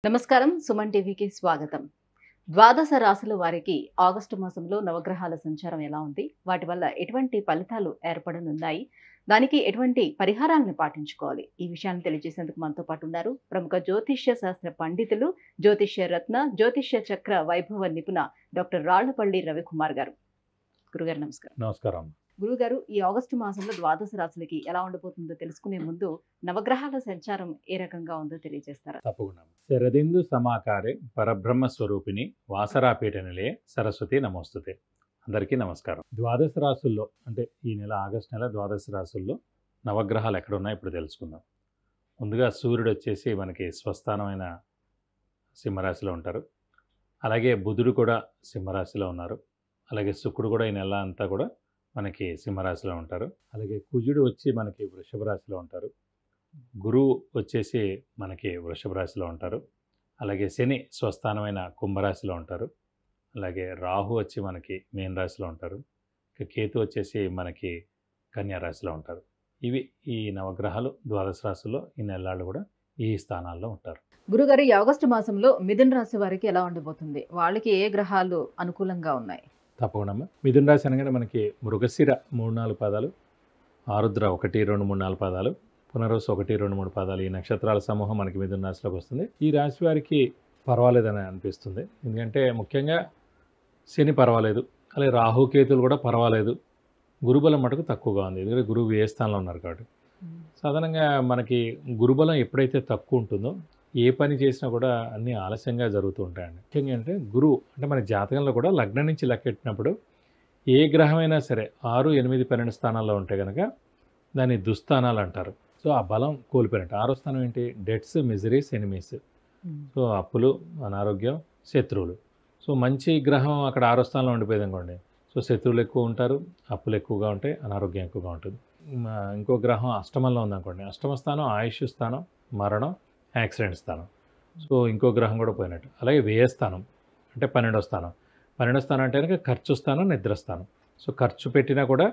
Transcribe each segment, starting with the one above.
నమస్కారం. సుమన్ టీవీకి స్వాగతం. ద్వాదశ రాశుల వారికి ఆగస్టు మాసంలో నవగ్రహాల సంచారం ఎలా ఉంది? వాటి వల్ల ఎటువంటి ఫలితాలు ఏర్పడనున్నాయి? దానికి ఎటువంటి పరిహారాలను పాటించుకోవాలి? ఈ విషయాన్ని తెలియజేసేందుకు మనతో పాటు ఉన్నారు ప్రముఖ జ్యోతిష్య శాస్త్ర పండితులు, జ్యోతిష్య రత్న, జ్యోతిష్య చక్ర వైభవ నిపుణ డాక్టర్ రాళ్లపల్లి రవికుమార్ గారు. గురుగారు నమస్కారం. నమస్కారం. గురుగారు, ఈ ఆగస్టు మాసంలో ద్వాదశ రాశులకి ఎలా ఉండబోతుందో తెలుసుకునే ముందు నవగ్రహాల సంచారం ఏ రకంగా ఉందో తెలియజేస్తారా? తప్పకుండా. శరదిందు సమాకారే పరబ్రహ్మ స్వరూపిణి వాసరాపీఠ నిలయే సరస్వతి నమోస్తుతే. అందరికీ నమస్కారం. ద్వాదశ రాశుల్లో అంటే ఈ నెల ఆగస్టు నెల ద్వాదశ రాశుల్లో నవగ్రహాలు ఎక్కడున్నాయో ఇప్పుడు తెలుసుకుందాం. ముందుగా సూర్యుడు వచ్చేసి మనకి స్వస్థానమైన సింహరాశిలో ఉంటారు. అలాగే బుధుడు కూడా సింహరాశిలో ఉన్నారు. అలాగే శుక్రుడు కూడా ఈ నెల అంతా కూడా మనకి సింహరాశిలో ఉంటారు. అలాగే కుజుడు వచ్చి మనకి వృషభ రాశిలో ఉంటారు. గురువు వచ్చేసి మనకి వృషభ రాశిలో ఉంటారు. అలాగే శని స్వస్థానమైన కుంభరాశిలో ఉంటారు. అలాగే రాహు వచ్చి మనకి మీన రాశిలో ఉంటారు. ఇక కేతు వచ్చేసి మనకి కన్యా రాశిలో ఉంటారు. ఇవి ఈ నవగ్రహాలు ద్వాదశ రాశుల్లో ఈ నెలలు కూడా ఈ స్థానాల్లో ఉంటారు. గురుగారు, ఈ ఆగస్టు మాసంలో మిథున రాశి వారికి ఎలా ఉండబోతుంది? వాళ్ళకి ఏ గ్రహాలు అనుకూలంగా ఉన్నాయి? తప్పకుండా. మిథున రాశి అనగానే మనకి మృగశిర 3-4 పాదాలు, ఆరుద్ర 1, 2, 3, 4 పాదాలు, పునరుసు 1, 2, 3 పాదాలు, ఈ నక్షత్రాల సమూహం మనకి మిథున రాశిలోకి వస్తుంది. ఈ రాశి వారికి పర్వాలేదని అనిపిస్తుంది. ఎందుకంటే ముఖ్యంగా శని పర్వాలేదు, అలాగే రాహుకేతులు కూడా పర్వాలేదు. గురుబలం మటుకు తక్కువగా ఉంది. ఎందుకంటే గురువు ఏ స్థానంలో ఉన్నారు కాబట్టి. సాధారణంగా మనకి గురుబలం ఎప్పుడైతే తక్కువ ఉంటుందో ఏ పని చేసినా కూడా అన్నీ ఆలస్యంగా జరుగుతూ ఉంటాయండి. ముఖ్యంగా అంటే గురువు అంటే మన జాతకంలో కూడా లగ్నం నుంచి లెక్కెట్టినప్పుడు ఏ గ్రహమైనా సరే 6, 8, 12 స్థానాల్లో ఉంటే కనుక దాన్ని దుస్థానాలు అంటారు. సో ఆ బలం కోల్పోయినట్టు. 6వ స్థానం ఏంటి? Debts, miseries, enemies. సో అప్పులు, అనారోగ్యం, శత్రువులు. సో మంచి గ్రహం అక్కడ 6వ స్థానంలో ఉండిపోయింది అనుకోండి, సో శత్రువులు ఎక్కువ ఉంటారు, అప్పులు ఎక్కువగా ఉంటాయి, అనారోగ్యం ఎక్కువగా ఉంటుంది. ఇంకో గ్రహం అష్టమంలో ఉందనుకోండి, అష్టమ స్థానం ఆయుష్ స్థానం, మరణం, యాక్సిడెంట్ స్థానం. సో ఇంకో గ్రహం కూడా పోయినట్టు. అలాగే వ్యయస్థానం అంటే 12వ స్థానం. 12వ స్థానం అంటే కనుక ఖర్చు స్థానం, నిద్రస్థానం. సో ఖర్చు పెట్టినా కూడా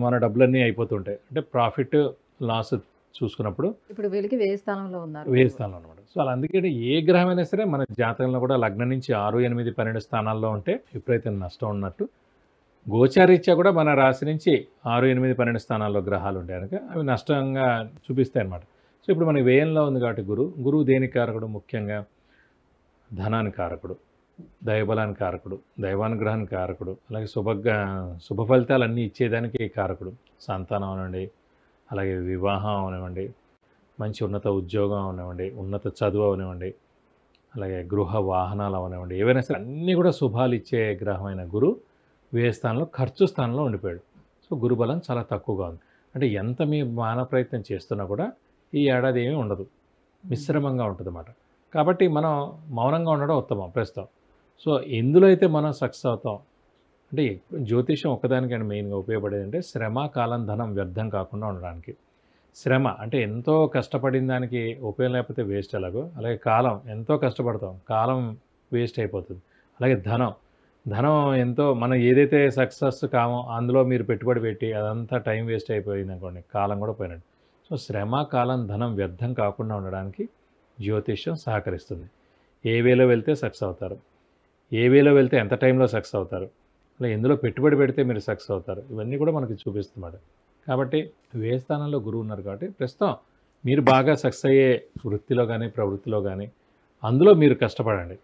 మన డబ్బులన్నీ అయిపోతుంటాయి. అంటే ప్రాఫిట్ లాస్ చూసుకున్నప్పుడు ఇప్పుడు వీళ్ళకి వ్యయ స్థానంలో ఉన్నారు. వ్యయ స్థానం అనమాట. సో అలా అందుకే ఏ గ్రహమైనా సరే మన జాతకంలో కూడా లగ్నం నుంచి 6, 8, 12 స్థానాల్లో ఉంటే విపరీత నష్టం ఉన్నట్టు. గోచారీత్యా కూడా మన రాశి నుంచి 6, 8, 12 స్థానాల్లో గ్రహాలు ఉంటాయి కనుక అవి నష్టంగా చూపిస్తాయి అన్నమాట. సో ఇప్పుడు మనకి వ్యయంలో ఉంది కాబట్టి గురువు దేనికి కారకుడు? ముఖ్యంగా ధనానికి కారకుడు, దైవబలానికి కారకుడు, దైవానుగ్రహానికి కారకుడు, అలాగే శుభ ఫలితాలన్నీ ఇచ్చేదానికి కారకుడు. సంతానం అవనివ్వండి, అలాగే వివాహం అవనివ్వండి, మంచి ఉన్నత ఉద్యోగం అవనివ్వండి, ఉన్నత చదువు అవనివ్వండి, అలాగే గృహ వాహనాలు అవనివ్వండి, ఏవైనా సరే అన్నీ కూడా శుభాలు ఇచ్చే గ్రహమైన గురువు వ్యయ స్థానంలో ఖర్చు స్థానంలో ఉండిపోయాడు. సో గురుబలం చాలా తక్కువగా ఉంది. అంటే ఎంత మీ మానవ ప్రయత్నం చేస్తున్నా కూడా ఈ ఏడాది ఏమీ ఉండదు, మిశ్రమంగా ఉంటుంది అన్నమాట. కాబట్టి మనం మౌనంగా ఉండడం ఉత్తమం ప్రస్తుతం. సో ఎందులో అయితే మనం సక్సెస్ అవుతాం అంటే జ్యోతిషం ఒక్కదానికైనా మెయిన్గా ఉపయోగపడేది అంటే శ్రమ, కాలం, ధనం వ్యర్థం కాకుండా ఉండడానికి. శ్రమ అంటే ఎంతో కష్టపడిన దానికి ఉపయోగం లేకపోతే వేస్ట్ ఎలాగో, అలాగే కాలం ఎంతో కష్టపడతాం, కాలం వేస్ట్ అయిపోతుంది. అలాగే ధనం ఎంతో మనం ఏదైతే సక్సెస్ కామో అందులో మీరు పెట్టుబడి పెట్టి అదంతా టైం వేస్ట్ అయిపోయింది అనుకోండి, కాలం కూడా పోయినట్టు. సో శ్రమ, కాలం, ధనం వ్యర్థం కాకుండా ఉండడానికి జ్యోతిష్యం సహకరిస్తుంది. ఏ వేలో వెళ్తే సక్సెస్ అవుతారు, ఏ వేలో వెళ్తే ఎంత టైంలో సక్సెస్ అవుతారు, అలా ఎందులో పెట్టుబడి పెడితే మీరు సక్సెస్ అవుతారు, ఇవన్నీ కూడా మనకి చూపిస్తున్నాడు. కాబట్టి వ్యయ స్థానంలో గురువు ఉన్నారు కాబట్టి ప్రస్తుతం మీరు బాగా సక్సెస్ అయ్యే వృత్తిలో కానీ ప్రవృత్తిలో కానీ అందులో మీరు కష్టపడండి.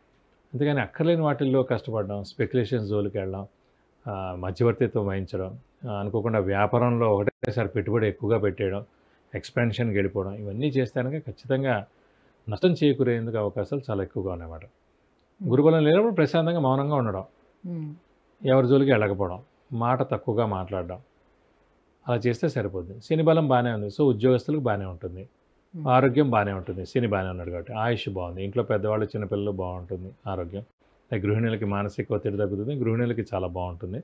అంతేగాని అక్కర్లేని వాటిల్లో కష్టపడడం, స్పెక్యులేషన్స్ జోలికి వెళ్ళడం, మధ్యవర్తిత్వం వహించడం, అనుకోకుండా వ్యాపారంలో ఒకటేసారి పెట్టుబడి ఎక్కువగా పెట్టేయడం, ఎక్స్పాన్షన్కి వెళ్ళిపోవడం, ఇవన్నీ చేస్తే కనుక ఖచ్చితంగా నష్టం చేకూరేందుకు అవకాశాలు చాలా ఎక్కువగా ఉన్నాయన్నమాట. గురుబలం లేనప్పుడు ప్రశాంతంగా మౌనంగా ఉండడం, ఎవరి జోలికి వెళ్ళకపోవడం, మాట తక్కువగా మాట్లాడడం, అలా చేస్తే సరిపోద్ది. శని బలం బాగానే ఉంది, సో ఉద్యోగస్తులకు బాగానే ఉంటుంది, ఆరోగ్యం బాగానే ఉంటుంది. శని బాగానే ఉన్నాడు కాబట్టి ఆయుష్ బాగుంది, ఇంట్లో పెద్దవాళ్ళు చిన్నపిల్లలు బాగుంటుంది ఆరోగ్యం. గృహిణులకి మానసిక ఒత్తిడి తగ్గుతుంది, గృహిణులకి చాలా బాగుంటుంది,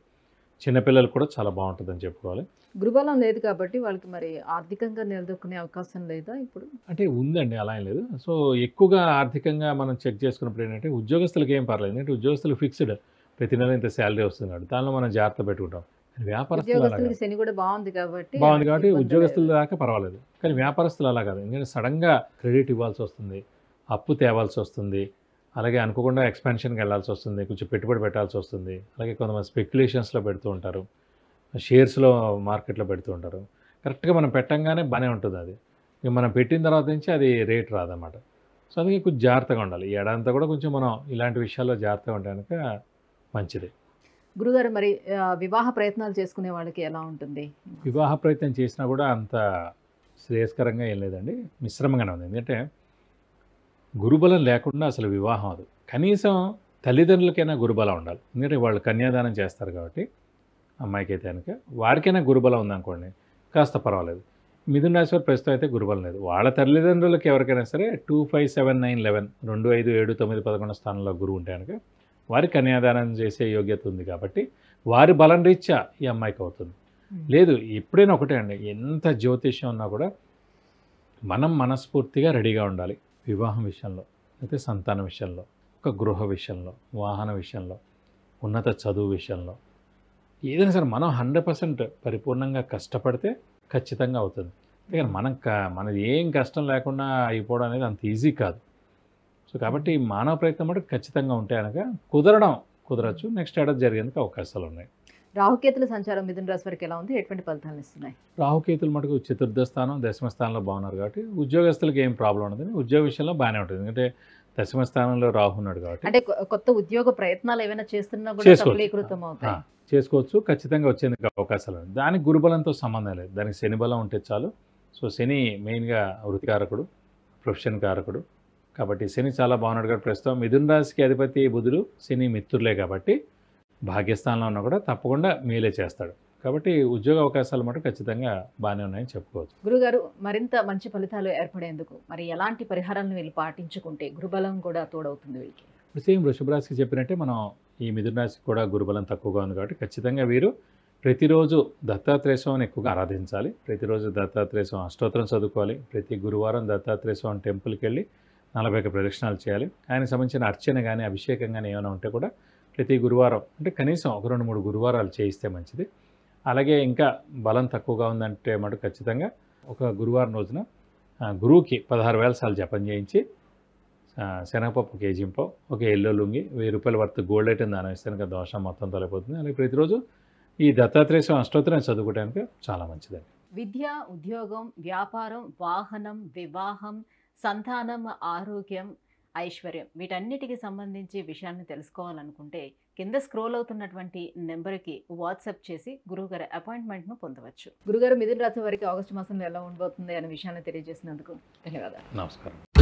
చిన్నపిల్లలు కూడా చాలా బాగుంటుందని చెప్పుకోవాలి. గురుబలం లేదు కాబట్టి వాళ్ళకి మరి ఆర్థికంగా నిలదొక్కునే అవకాశం లేదా ఇప్పుడు? అంటే ఉందండి, అలా ఏం లేదు. సో ఎక్కువగా ఆర్థికంగా మనం చెక్ చేసుకున్నప్పుడు ఏంటంటే ఉద్యోగస్తులకి ఏం పర్లేదు, ఎందుకంటే ఉద్యోగస్తులు ఫిక్స్డ్ ప్రతి నెల ఇంత శాలరీ వస్తుంది కాబట్టి దానిలో మనం జాగ్రత్త పెట్టుకుంటాం. వ్యాపారస్తులు అలా కాదు. ఉద్యోగస్తులకి శని కూడా బాగుంది కాబట్టి ఉద్యోగస్తుల దాకా పర్వాలేదు, కానీ వ్యాపారస్తులు అలా కాదు. ఎందుకంటే సడన్గా క్రెడిట్ ఇవ్వాల్సి వస్తుంది, అప్పు తేవాల్సి వస్తుంది, అలాగే అనుకోకుండా ఎక్స్పాన్షన్కి వెళ్ళాల్సి వస్తుంది, కొంచెం పెట్టుబడి పెట్టాల్సి వస్తుంది, అలాగే కొంతమంది స్పెక్యులేషన్స్లో పెడుతూ ఉంటారు, షేర్స్లో మార్కెట్లో పెడుతూ ఉంటారు. కరెక్ట్గా మనం పెట్టంగానే బాగానే ఉంటుంది అది, ఇక మనం పెట్టిన తర్వాత నుంచి అది రేట్ రాదన్నమాట. సో అందుకే కొంచెం జాగ్రత్తగా ఉండాలి. ఈ ఏడాదంతా కూడా కొంచెం మనం ఇలాంటి విషయాల్లో జాగ్రత్తగా ఉంటే కనుక మంచిది. గురుగారు మరి వివాహ ప్రయత్నాలు చేసుకునే వాళ్ళకి ఎలా ఉంటుంది? వివాహ ప్రయత్నం చేసినా కూడా అంత శ్రేయస్కరంగా ఏం లేదండి, మిశ్రమంగానే ఉంది. ఎందుకంటే గురుబలం లేకుండా అసలు వివాహం అది. కనీసం తల్లిదండ్రులకైనా గురుబలం ఉండాలి. ఎందుకంటే వాళ్ళు కన్యాదానం చేస్తారు కాబట్టి అమ్మాయికైతే కనుక వారికైనా గురుబలం ఉందనుకోండి కాస్త పర్వాలేదు. మిథున రాశి వారు ప్రస్తుతం అయితే గురుబలం లేదు. వాళ్ళ తల్లిదండ్రులకి ఎవరికైనా సరే 2, 5, 7, 9, 11 2, 5, 7, 9, 11 స్థానంలో గురువు ఉంటే కనుక వారి కన్యాదానం చేసే యోగ్యత ఉంది కాబట్టి వారి బలం రీత్యా ఈ అమ్మాయికి అవుతుంది. లేదు ఎప్పుడైనా ఒకటే అండి, ఎంత జ్యోతిష్యం ఉన్నా కూడా మనం మనస్ఫూర్తిగా రెడీగా ఉండాలి. వివాహం విషయంలో, అయితే సంతాన విషయంలో, ఒక గృహ విషయంలో, వాహన విషయంలో, ఉన్నత చదువు విషయంలో, ఏదైనా సరే మనం 100% పరిపూర్ణంగా కష్టపడితే ఖచ్చితంగా అవుతుంది. అందుకని మనది ఏం కష్టం లేకుండా అయిపోవడం అనేది అంత ఈజీ కాదు. సో కాబట్టి మానవ ప్రయత్నం మటుకు ఖచ్చితంగా ఉంటే కనుక కుదరచ్చు. నెక్స్ట్ ఏడాది జరిగేందుకు అవకాశాలు ఉన్నాయి. రాహుకేతుల సంచారం మిథున రాశి వారికి ఎలా ఉంది? ఎటువంటి ఫలితాలను ఇస్తున్నాయి? రాహుకేతులు మటుకు చతుర్థ స్థానం, దశమ స్థానంలో బాగున్నారు కాబట్టి ఉద్యోగస్తులకు ఏం ప్రాబ్లం ఉండదు. ఉద్యోగ విషయంలో బాగానే ఉంటుంది. ఎందుకంటే దశమ స్థానంలో రాహు ఉన్నాడు కాబట్టి అంటే కొత్త ఉద్యోగ ప్రయత్నాలు ఏమైనా చేస్తున్నా కూడా చేసుకోవచ్చు. సఫలీకృతం అవుతాయి. చేసుకోవచ్చు, ఖచ్చితంగా వచ్చేందుకు అవకాశాలు ఉన్నాయి. దానికి గురుబలంతో సంబంధం లేదు, దానికి శని బలం ఉంటే చాలు. సో శని మెయిన్గా వృత్తికారకుడు, ప్రొఫెషన్ కారకుడు కాబట్టి శని చాలా బాగున్నాడు కాబట్టి ప్రస్తుతం మిథున రాశికి అధిపతి బుధుడు, శని మిత్రులే కాబట్టి భాగ్యస్థానంలో ఉన్నా కూడా తప్పకుండా మేలే చేస్తాడు. కాబట్టి ఉద్యోగ అవకాశాలు మటు ఖచ్చితంగా బాగానే ఉన్నాయని చెప్పుకోవచ్చు. గురుగారు మరింత మంచి ఫలితాలు ఏర్పడేందుకు మరి ఎలాంటి పరిహారాలను వీళ్ళు పాటించుకుంటే గురుబలం కూడా తోడవుతుంది వీళ్ళకి? సేమ్ వృషభ రాశికి చెప్పినట్టే మనం ఈ మిథున రాశికి కూడా గురుబలం తక్కువగా ఉంది కాబట్టి ఖచ్చితంగా వీరు ప్రతిరోజు దత్తాత్రేయ స్వామిని ఎక్కువగా ఆరాధించాలి. ప్రతిరోజు దత్తాత్రేయ స్వామి అష్టోత్తరం చదువుకోవాలి. ప్రతి గురువారం దత్తాత్రేయ స్వామి టెంపుల్కి వెళ్ళి 41 ప్రదక్షిణాలు చేయాలి. ఆయనకు సంబంధించిన అర్చన కానీ అభిషేకం కానీ ఏమైనా ఉంటే కూడా ప్రతి గురువారం అంటే కనీసం ఒక 2-3 గురువారాలు చేయిస్తే మంచిది. అలాగే ఇంకా బలం తక్కువగా ఉందంటే మటు ఖచ్చితంగా ఒక గురువారం రోజున గురువుకి 16,000 సార్లు జపం చేయించి శనగపప్పు కేజీంపో, ఒక yellow lungi, ₹1000 worth gold item దానం ఇస్తే కనుక దోషం మొత్తం తొలగిపోతుంది. అలాగే ప్రతిరోజు ఈ దత్తాత్రేయ స్వామి అష్టోత్తరం చదువుకోవడానికి చాలా మంచిదండి. విద్య, ఉద్యోగం, వ్యాపారం, వాహనం, వివాహం, సంతానం, ఆరోగ్యం, ఐశ్వర్యం వీటన్నిటికి సంబంధించి విషయాన్ని తెలుసుకోవాలనుకుంటే కింద స్క్రోల్ అవుతున్నటువంటి నెంబర్కి వాట్సాప్ చేసి గురువుగారి అపాయింట్మెంట్ను పొందవచ్చు. గురుగారు మిథున రాశి వారికి ఆగస్టు మాసంలో ఎలా ఉండబోతుంది అనే విషయాన్ని తెలియజేసినందుకు ధన్యవాదాలు. నమస్కారం.